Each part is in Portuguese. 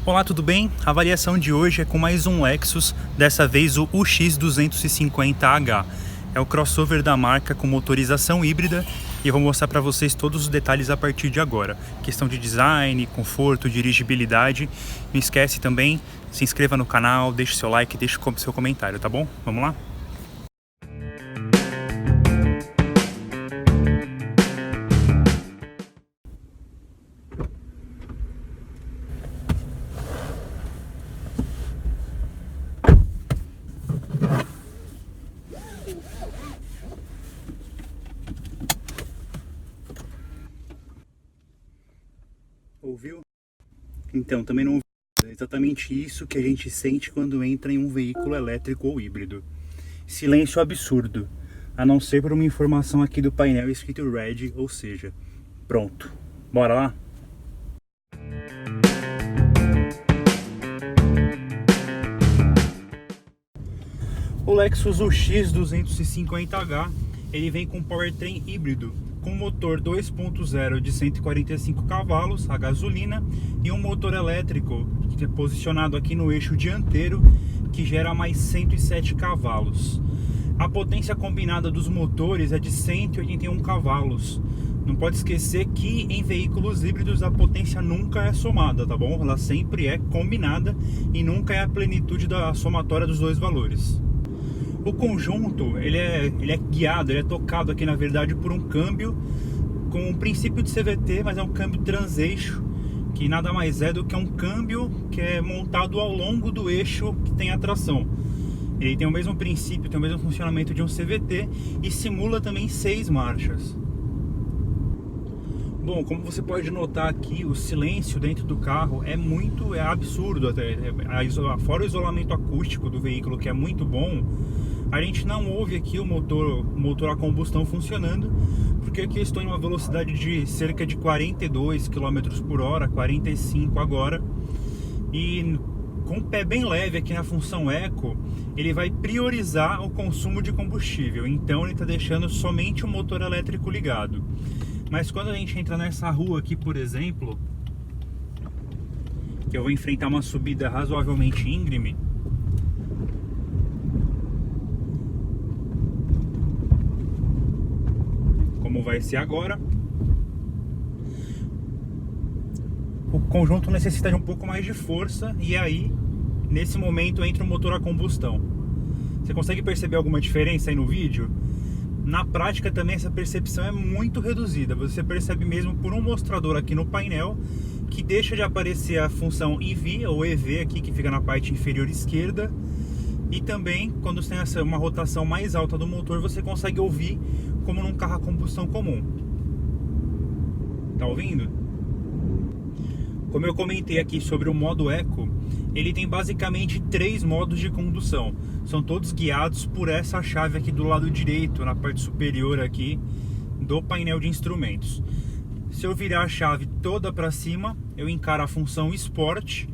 Olá, tudo bem? A avaliação de hoje é com mais um Lexus, dessa vez o UX250H. É o crossover da marca com motorização híbrida e eu vou mostrar para vocês todos os detalhes a partir de agora. Questão de design, conforto, dirigibilidade. Não esquece também, se inscreva no canal, deixe seu like, deixe seu comentário, tá bom? Vamos lá? Ouviu? Então, também não ouviu. É exatamente isso que a gente sente quando entra em um veículo elétrico ou híbrido. Silêncio absurdo, a não ser por uma informação aqui do painel escrito Ready, ou seja, pronto. Bora lá? O Lexus UX250H, ele vem com powertrain híbrido, com motor 2.0 de 145 cavalos a gasolina e um motor elétrico que é posicionado aqui no eixo dianteiro, que gera mais 107 cavalos. A potência combinada dos motores é de 181 cavalos. Não pode esquecer que em veículos híbridos a potência nunca é somada, tá bom? Ela sempre é combinada e nunca é a plenitude da somatória dos dois valores. O conjunto, ele é guiado, ele é tocado aqui na verdade por um câmbio com um princípio de CVT, mas é um câmbio transeixo, que nada mais é do que um câmbio que é montado ao longo do eixo que tem a tração. Ele tem o mesmo princípio, tem o mesmo funcionamento de um CVT e simula também 6 marchas. Bom, como você pode notar aqui, o silêncio dentro do carro é absurdo até. Fora o isolamento acústico do veículo, que é muito bom, a gente não ouve aqui o motor a combustão funcionando, porque aqui eu estou em uma velocidade de cerca de 42 km por hora, 45 agora, e com o pé bem leve aqui na função Eco, ele vai priorizar o consumo de combustível, então ele está deixando somente o motor elétrico ligado. Mas quando a gente entra nessa rua aqui, por exemplo, que eu vou enfrentar uma subida razoavelmente íngreme, como vai ser agora, o conjunto necessita de um pouco mais de força e aí, nesse momento, entra o motor a combustão. Você consegue perceber alguma diferença aí no vídeo? Na prática também essa percepção é muito reduzida. Você percebe mesmo por um mostrador aqui no painel que deixa de aparecer a função EV ou EV aqui, que fica na parte inferior esquerda, E também, quando tem uma rotação mais alta do motor, você consegue ouvir como num carro a combustão comum. Tá ouvindo? Como eu comentei aqui sobre o modo Eco, ele tem basicamente 3 modos de condução. São todos guiados por essa chave aqui do lado direito, na parte superior aqui do painel de instrumentos. Se eu virar a chave toda para cima, eu encaro a função Sport.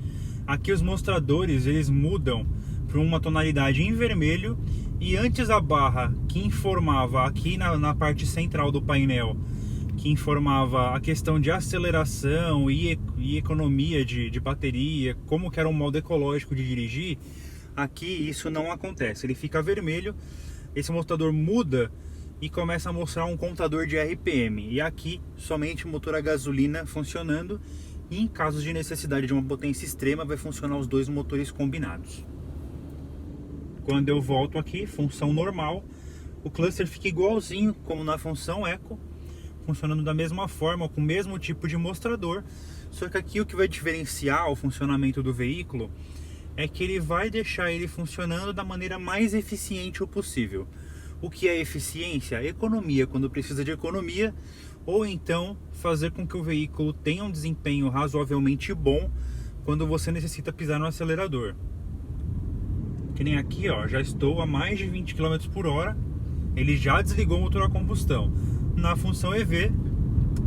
Aqui os mostradores eles mudam para uma tonalidade em vermelho, e antes a barra que informava aqui na parte central do painel, que informava a questão de aceleração e economia de bateria, como que era um modo ecológico de dirigir, aqui isso não acontece, ele fica vermelho, esse mostrador muda e começa a mostrar um contador de RPM, e aqui somente o motor a gasolina funcionando, e em casos de necessidade de uma potência extrema vai funcionar os dois motores combinados. Quando eu volto aqui, função normal, o cluster fica igualzinho como na função Eco, funcionando da mesma forma, com o mesmo tipo de mostrador, só que aqui o que vai diferenciar o funcionamento do veículo é que ele vai deixar ele funcionando da maneira mais eficiente possível. O que é eficiência? Economia, quando precisa de economia, ou então fazer com que o veículo tenha um desempenho razoavelmente bom quando você necessita pisar no acelerador. Que nem aqui, ó, já estou a mais de 20 km por hora, ele já desligou o motor a combustão. Na função EV,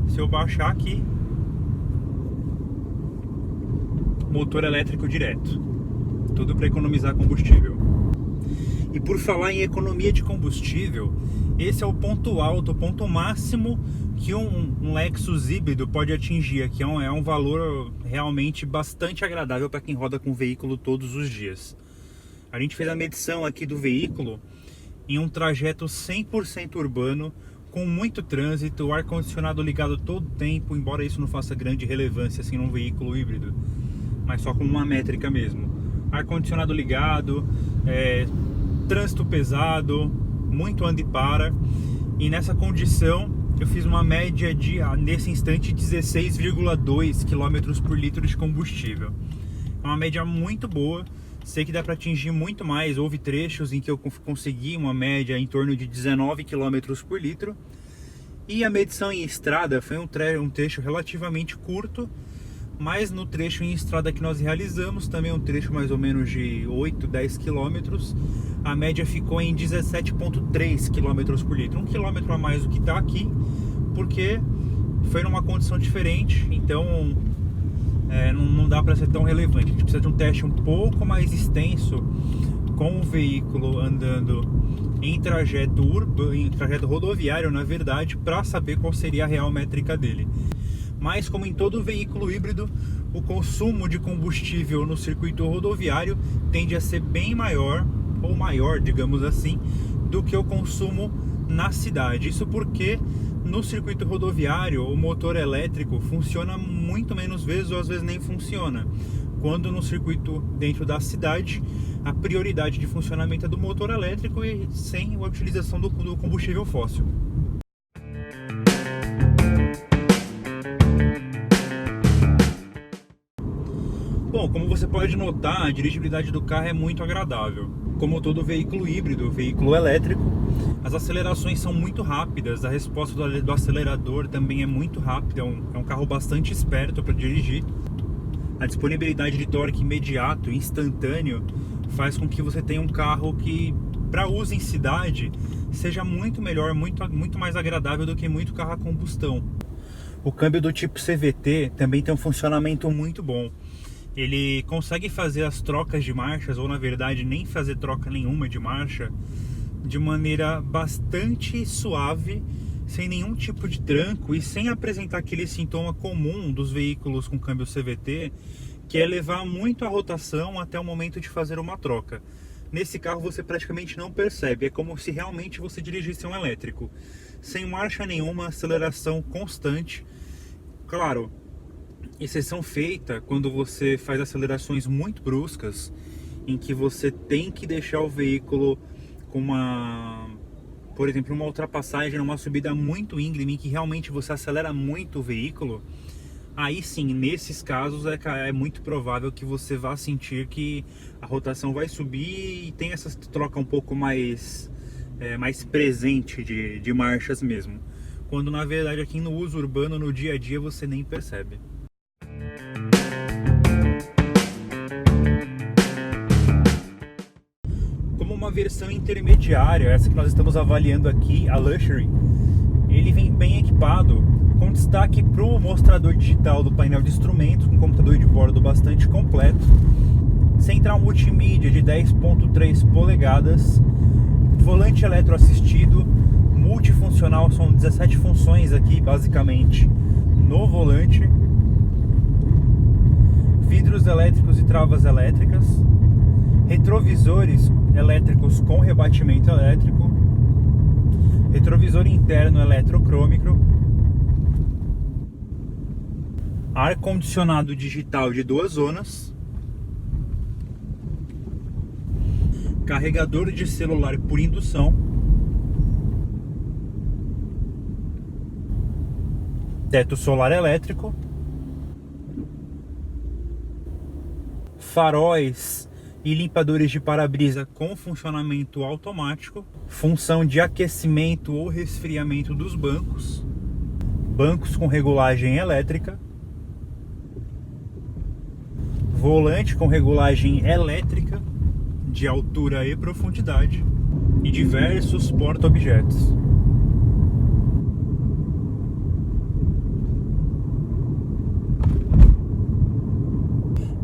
se eu baixar aqui, motor elétrico direto, tudo para economizar combustível. E por falar em economia de combustível, esse é o ponto alto, o ponto máximo que um Lexus híbrido pode atingir, que é um valor realmente bastante agradável para quem roda com o veículo todos os dias. A gente fez a medição aqui do veículo em um trajeto 100% urbano, com muito trânsito, o ar-condicionado ligado todo o tempo, embora isso não faça grande relevância assim num veículo híbrido, mas só como uma métrica mesmo. Ar-condicionado ligado, trânsito pesado, muito anda e para, e nessa condição eu fiz uma média de, nesse instante, 16,2 km por litro de combustível. É uma média muito boa. Sei que dá para atingir muito mais, houve trechos em que eu consegui uma média em torno de 19 km por litro. E a medição em estrada foi um trecho relativamente curto, mas no trecho em estrada que nós realizamos, também um trecho mais ou menos de 8, 10 km, a média ficou em 17,3 km por litro, 1 km a mais do que está aqui, porque foi numa condição diferente, então não dá para ser tão relevante. A gente precisa de um teste um pouco mais extenso com o veículo andando em trajeto urbano, em trajeto rodoviário, na verdade, para saber qual seria a real métrica dele. Mas como em todo veículo híbrido, o consumo de combustível no circuito rodoviário tende a ser bem maior, ou maior, digamos assim, do que o consumo na cidade. Isso porque no circuito rodoviário o motor elétrico funciona muito menos vezes, ou às vezes nem funciona, quando no circuito dentro da cidade a prioridade de funcionamento é do motor elétrico e sem a utilização do combustível fóssil. Bom, como você pode notar, a dirigibilidade do carro é muito agradável. Como todo veículo híbrido, veículo elétrico, as acelerações são muito rápidas, a resposta do acelerador também é muito rápida, é um carro bastante esperto para dirigir. A disponibilidade de torque imediato, instantâneo, faz com que você tenha um carro que, para uso em cidade, seja muito melhor, muito mais agradável do que muito carro a combustão. O câmbio do tipo CVT também tem um funcionamento muito bom. Ele consegue fazer as trocas de marchas, ou na verdade nem fazer troca nenhuma de marcha, de maneira bastante suave, sem nenhum tipo de tranco e sem apresentar aquele sintoma comum dos veículos com câmbio CVT, que é levar muito a rotação até o momento de fazer uma troca. Nesse carro você praticamente não percebe, é como se realmente você dirigisse um elétrico, sem marcha nenhuma, aceleração constante. Claro, exceção feita quando você faz acelerações muito bruscas, em que você tem que deixar o veículo com por exemplo, uma ultrapassagem, uma subida muito íngreme, em que realmente você acelera muito o veículo. Aí sim, nesses casos é muito provável que você vá sentir que a rotação vai subir e tem essa troca um pouco mais presente de marchas mesmo. Quando na verdade aqui no uso urbano, no dia a dia, você nem percebe. Como uma versão intermediária, essa que nós estamos avaliando aqui, a Luxury, ele vem bem equipado, com destaque para o mostrador digital do painel de instrumentos, com computador de bordo bastante completo, central multimídia de 10.3 polegadas, volante eletroassistido, multifuncional, são 17 funções aqui basicamente no volante, vidros elétricos e travas elétricas, retrovisores elétricos com rebatimento elétrico, retrovisor interno eletrocrômico, ar-condicionado digital de 2 zonas, carregador de celular por indução, teto solar elétrico, faróis e limpadores de para-brisa com funcionamento automático, função de aquecimento ou resfriamento dos bancos, bancos com regulagem elétrica, volante com regulagem elétrica de altura e profundidade e diversos porta-objetos.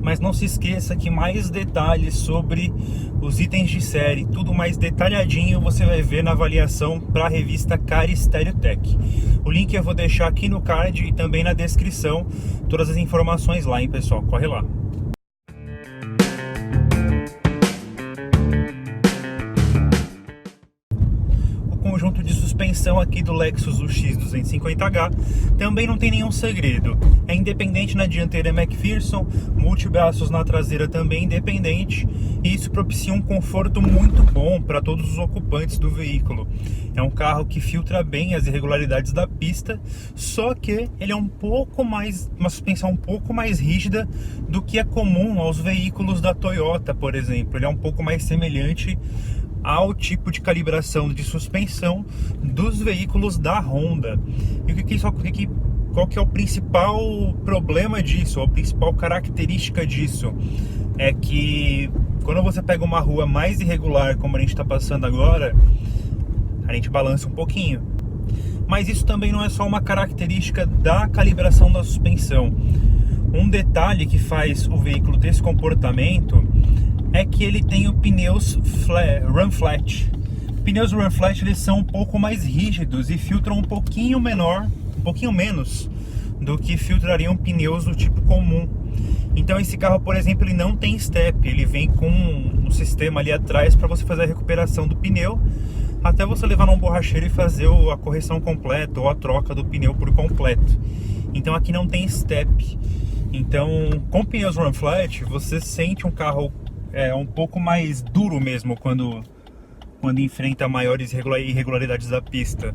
Mas não se esqueça que mais detalhes sobre os itens de série, tudo mais detalhadinho, você vai ver na avaliação para a revista Car Stereo Tech. O link eu vou deixar aqui no card e também na descrição, todas as informações lá, hein, pessoal? Corre lá! Conjunto de suspensão aqui do Lexus UX 250H também não tem nenhum segredo, é independente na dianteira McPherson, multibraços na traseira também independente, e isso propicia um conforto muito bom para todos os ocupantes do veículo. É um carro que filtra bem as irregularidades da pista, só que ele é uma suspensão um pouco mais rígida do que é comum aos veículos da Toyota, por exemplo. Ele é um pouco mais semelhante ao tipo de calibração de suspensão dos veículos da Honda. E qual que é o principal problema disso, a principal característica disso? É que quando você pega uma rua mais irregular, como a gente está passando agora, a gente balança um pouquinho. Mas isso também não é só uma característica da calibração da suspensão. Um detalhe que faz o veículo ter esse comportamento é que ele tem os pneus Run Flat. Pneus Run Flat, eles são um pouco mais rígidos e filtram um pouquinho menos do que filtrariam pneus do tipo comum. Então esse carro, por exemplo, ele não tem step, ele vem com um sistema ali atrás para você fazer a recuperação do pneu, até você levar num borracheiro e fazer a correção completa ou a troca do pneu por completo. Então aqui não tem step. Então com pneus Run Flat, você sente um carro um pouco mais duro mesmo quando enfrenta maiores irregularidades da pista.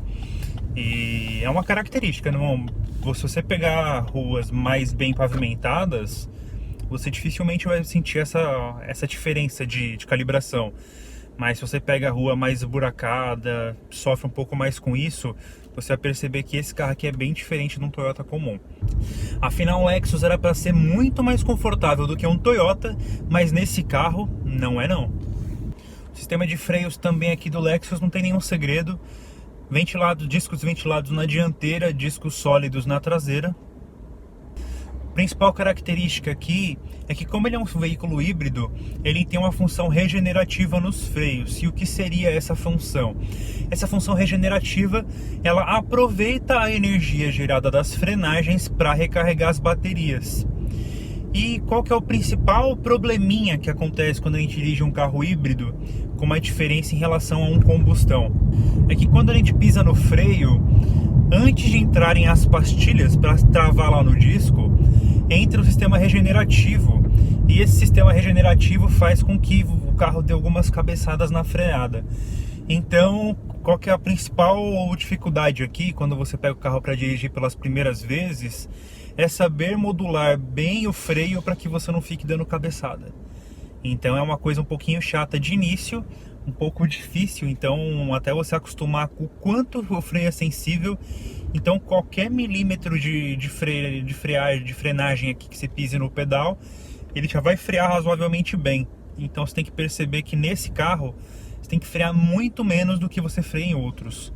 E é uma característica, não? Se você pegar ruas mais bem pavimentadas, você dificilmente vai sentir essa diferença de calibração. Mas se você pega a rua mais esburacada, sofre um pouco mais com isso, você vai perceber que esse carro aqui é bem diferente de um Toyota comum. Afinal, um Lexus era para ser muito mais confortável do que um Toyota, mas nesse carro não é não. O sistema de freios também aqui do Lexus não tem nenhum segredo. Discos ventilados na dianteira, discos sólidos na traseira. A principal característica aqui é que, como ele é um veículo híbrido, ele tem uma função regenerativa nos freios. E o que seria essa função? Essa função regenerativa, ela aproveita a energia gerada das frenagens para recarregar as baterias. E qual que é o principal probleminha que acontece quando a gente dirige um carro híbrido, com uma diferença em relação a um combustão? É que quando a gente pisa no freio, antes de entrarem as pastilhas para travar lá no disco, entra o sistema regenerativo, e esse sistema regenerativo faz com que o carro dê algumas cabeçadas na freada. Então, qual que é a principal dificuldade aqui, quando você pega o carro para dirigir pelas primeiras vezes, é saber modular bem o freio para que você não fique dando cabeçada. Então é uma coisa um pouquinho chata de início, um pouco difícil, então até você acostumar com o quanto o freio é sensível. Então qualquer milímetro de frenagem aqui que você pise no pedal, ele já vai frear razoavelmente bem. Então você tem que perceber que nesse carro você tem que frear muito menos do que você freia em outros.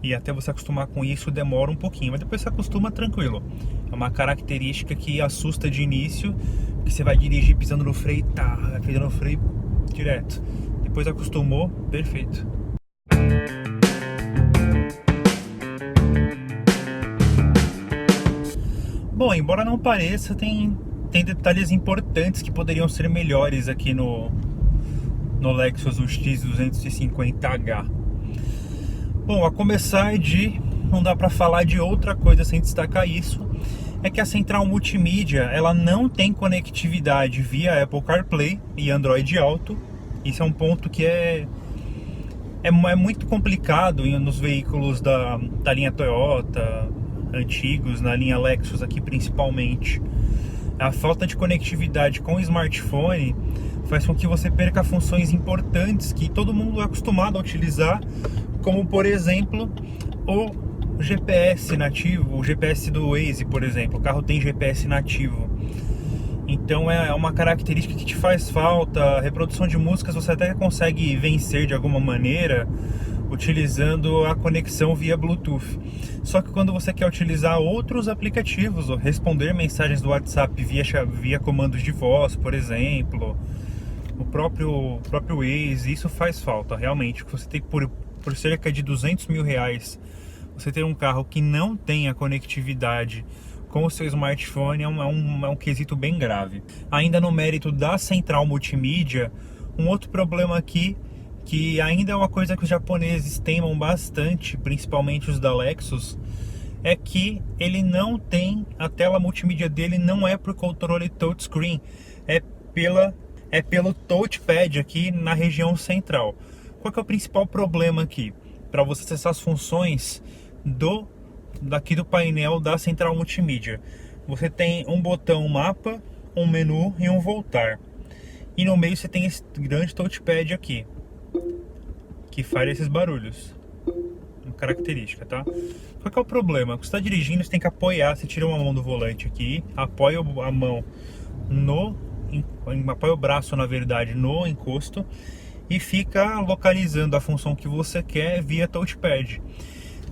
E até você acostumar com isso demora um pouquinho, mas depois você acostuma tranquilo. É uma característica que assusta de início, que você vai dirigir pisando no freio, tá, pisando no freio direto. Depois acostumou, perfeito. Bom, embora não pareça, tem detalhes importantes que poderiam ser melhores aqui no Lexus UX250H. Bom, a começar não dá para falar de outra coisa sem destacar isso, é que a central multimídia, ela não tem conectividade via Apple CarPlay e Android Auto. Isso é um ponto que é muito complicado nos veículos da linha Toyota, antigos, na linha Lexus aqui principalmente. A falta de conectividade com o smartphone faz com que você perca funções importantes que todo mundo é acostumado a utilizar, como por exemplo o GPS nativo, o GPS do Waze, por exemplo. O carro tem GPS nativo, então é uma característica que te faz falta. A reprodução de músicas você até consegue vencer de alguma maneira utilizando a conexão via Bluetooth. Só que quando você quer utilizar outros aplicativos, ou responder mensagens do WhatsApp via comandos de voz, por exemplo, o próprio Waze, isso faz falta realmente. Você tem por cerca de R$200 mil, você ter um carro que não tenha conectividade com o seu smartphone é um quesito bem grave. Ainda no mérito da central multimídia, um outro problema aqui, que ainda é uma coisa que os japoneses teimam bastante, principalmente os da Lexus, é que ele não tem, a tela multimídia dele não é por controle touchscreen, é pelo touchpad aqui na região central. Qual que é o principal problema aqui? Para você acessar as funções daqui do painel da central multimídia, você tem um botão mapa, um menu e um voltar, e no meio você tem esse grande touchpad aqui que faz esses barulhos, uma característica, tá? Qual que é o problema? Quando você está dirigindo, você tem que apoiar, você tira uma mão do volante aqui, apoia a mão apoia o braço, na verdade, no encosto, e fica localizando a função que você quer via touchpad.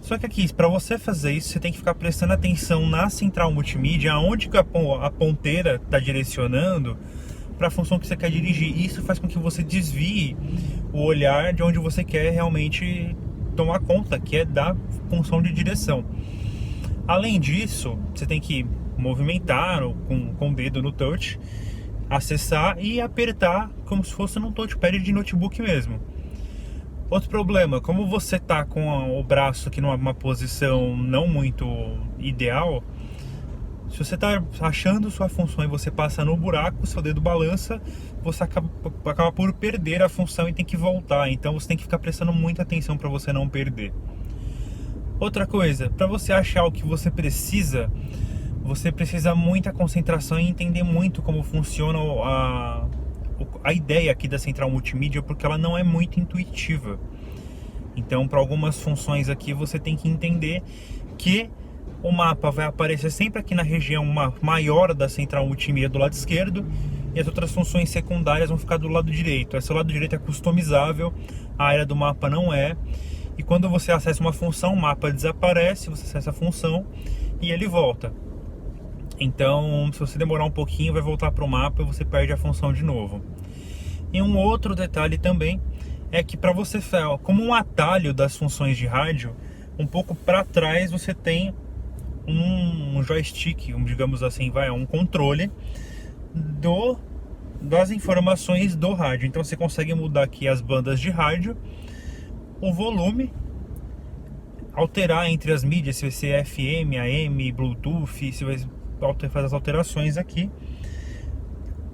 Só que aqui, para você fazer isso, você tem que ficar prestando atenção na central multimídia, aonde que a ponteira está direcionando para a função que você quer dirigir. Isso faz com que você desvie o olhar de onde você quer realmente tomar conta, que é da função de direção. Além disso, você tem que movimentar com o dedo no touch, acessar e apertar como se fosse num touchpad de notebook mesmo. Outro problema, como você está com o braço aqui numa posição não muito ideal, se você está achando sua função e você passa no buraco, seu dedo balança, você acaba por perder a função e tem que voltar. Então você tem que ficar prestando muita atenção para você não perder. Outra coisa, para você achar o que você precisa muita concentração e entender muito como funciona a ideia aqui da central multimídia, porque ela não é muito intuitiva. Então, para algumas funções aqui, você tem que entender que o mapa vai aparecer sempre aqui na região maior da central multimídia do lado esquerdo, e as outras funções secundárias vão ficar do lado direito. Esse lado direito é customizável, a área do mapa não é. E quando você acessa uma função, o mapa desaparece, você acessa a função e ele volta. Então, se você demorar um pouquinho, vai voltar para o mapa e você perde a função de novo. E um outro detalhe também é que para você, como um atalho das funções de rádio, um pouco para trás você tem um joystick, digamos assim, um controle das informações do rádio. Então você consegue mudar aqui as bandas de rádio, o volume, alterar entre as mídias, se vai ser FM, AM, Bluetooth, se vai fazer as alterações aqui.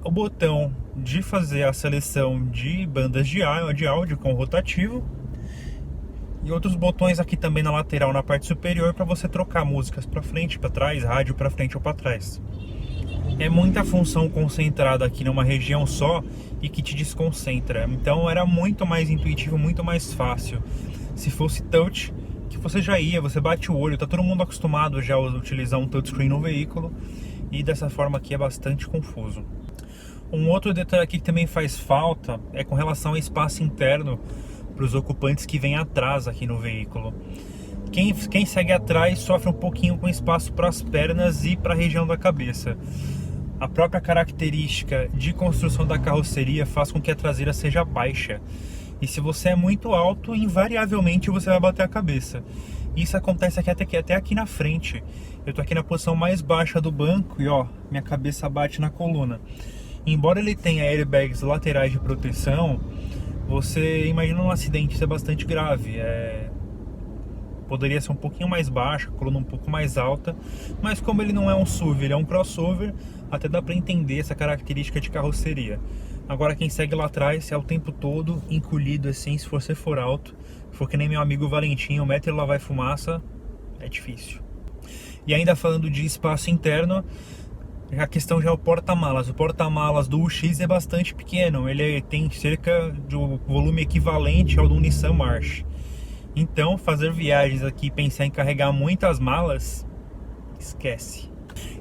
O botão de fazer a seleção de bandas de áudio com rotativo, E outros botões aqui também na lateral, na parte superior, para você trocar músicas para frente, para trás, rádio para frente ou para trás. É muita função concentrada aqui numa região só e que te desconcentra. Então era muito mais intuitivo, muito mais fácil. Se fosse touch, que você já ia, você bate o olho, tá todo mundo acostumado já a utilizar um touchscreen no veículo, e dessa forma aqui é bastante confuso. Um outro detalhe aqui que também faz falta é com relação ao espaço interno para os ocupantes que vêm atrás aqui no veículo. Quem segue atrás sofre um pouquinho com espaço para as pernas e para a região da cabeça. A própria característica de construção da carroceria faz com que a traseira seja baixa. E se você é muito alto, invariavelmente você vai bater a cabeça. Isso acontece até aqui na frente. Eu tô aqui na posição mais baixa do banco e ó, minha cabeça bate na coluna. Embora ele tenha airbags laterais de proteção, você imagina um acidente ser bastante grave. Poderia ser um pouquinho mais baixo, a coluna um pouco mais alta, mas como ele não é um SUV, ele é um crossover, até dá para entender essa característica de carroceria. Agora quem segue lá atrás é o tempo todo encolhido assim, se você for alto. Se for que nem meu amigo Valentim, 1 metro lá vai fumaça, é difícil. E ainda falando de espaço interno, a questão já é o porta-malas. O porta-malas do UX é bastante pequeno, ele tem cerca de um volume equivalente ao do Nissan March. Então, fazer viagens aqui e pensar em carregar muitas malas, esquece.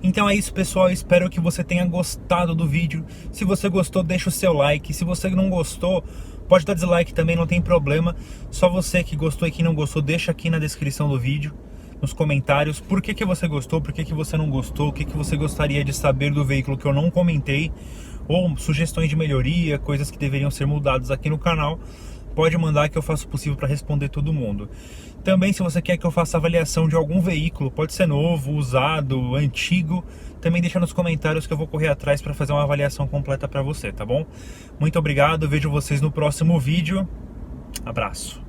Então é isso, pessoal, espero que você tenha gostado do vídeo. Se você gostou, deixa o seu like. Se você não gostou, pode dar dislike também, não tem problema. Só você que gostou e que não gostou, deixa aqui na descrição do vídeo, nos comentários, por que você gostou, por que você não gostou, o que você gostaria de saber do veículo que eu não comentei, ou sugestões de melhoria, coisas que deveriam ser mudadas aqui no canal. Pode mandar que eu faço o possível para responder todo mundo. Também, se você quer que eu faça avaliação de algum veículo, pode ser novo, usado, antigo, também deixa nos comentários que eu vou correr atrás para fazer uma avaliação completa para você, tá bom? Muito obrigado, vejo vocês no próximo vídeo. Abraço.